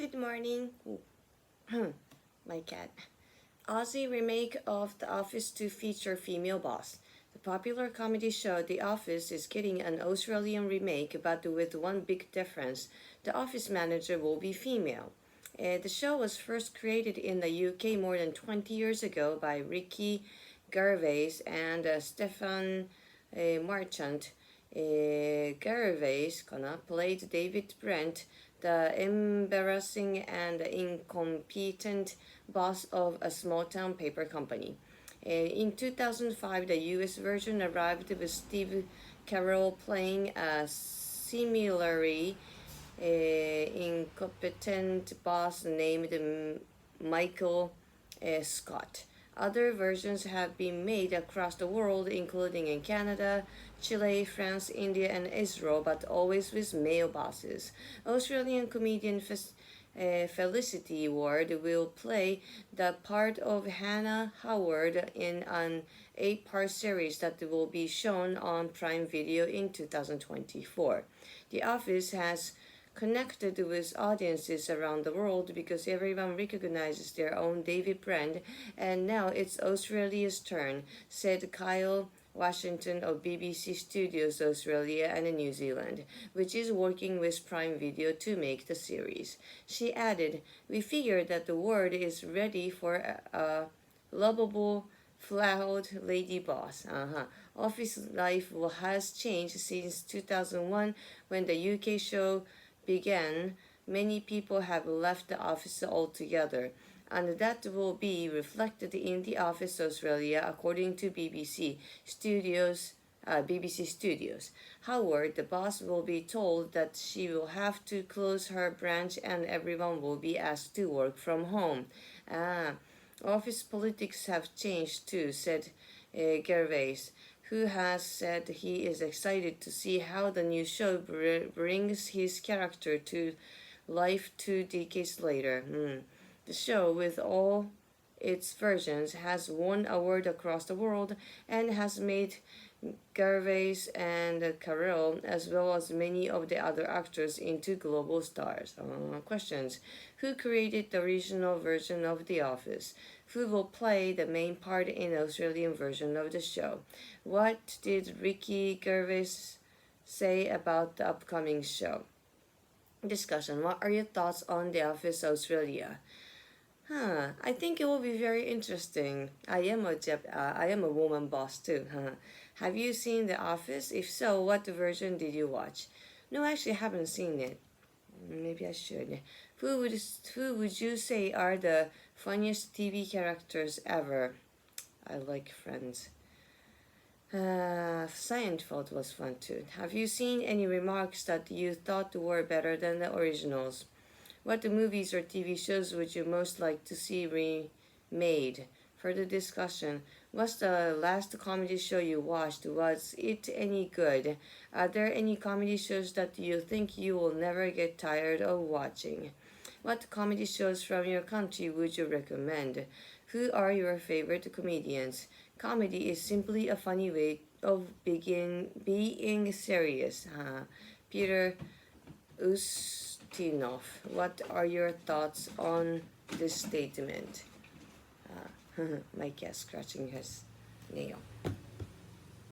Good morning. My cat. Aussie remake of The Office to feature female boss. The popular comedy show The Office is getting an Australian remake, but with one big difference. The office manager will be female. The show was first created in the UK more than 20 years ago by Ricky Gervais and Stefan Marchant. Gervais played David Brent, the embarrassing and incompetent boss of a small town paper company. In 2005, the US version arrived with Steve Carell playing a similarly incompetent boss named Michael Scott. Other versions have been made across the world, including in Canada, Chile, France, India, and Israel, but always with male bosses. Australian comedian Felicity Ward will play the part of Hannah Howard in an 8-part series that will be shown on Prime Video in 2024. The Office has connected with audiences around the world because everyone recognizes their own David Brand, and now it's Australia's turn, said Kyle Washington of BBC Studios Australia and New Zealand, which is working with Prime Video to make the series. She added, "We figured that the world is ready for a lovable, flawed lady boss. Office life has changed since 2001 when the UK show began. Many people have left the office altogether, and that will be reflected in The Office Australia, according to BBC Studios. Howard, the boss, will be told that she will have to close her branch and everyone will be asked to work from home. Office politics have changed too," said Gervais, who has said he is excited to see how the new show brings his character to life 2 decades later. The show, with all its versions, has won awards across the world and has made Gervais and Carell, as well as many of the other actors, into global stars. Questions. Who created the original version of The Office? Who will play the main part in the Australian version of the show? What did Ricky Gervais say about the upcoming show? Discussion. What are your thoughts on The Office Australia? I think it will be very interesting. I am a woman boss too. Have you seen The Office? If so, what version did you watch? No, actually, I haven't seen it. Maybe I should. Who would you say are the funniest TV characters ever? I like Friends. Seinfeld was fun too. Have you seen any remarks that you thought were better than the originals? What movies or TV shows would you most like to see remade? Further discussion. What's the last comedy show you watched? Was it any good? Are there any comedy shows that you think you will never get tired of watching? What comedy shows from your country would you recommend? Who are your favorite comedians? Comedy is simply a funny way of being serious. Peter Ustinov. What are your thoughts on this statement? My cat scratching his nail.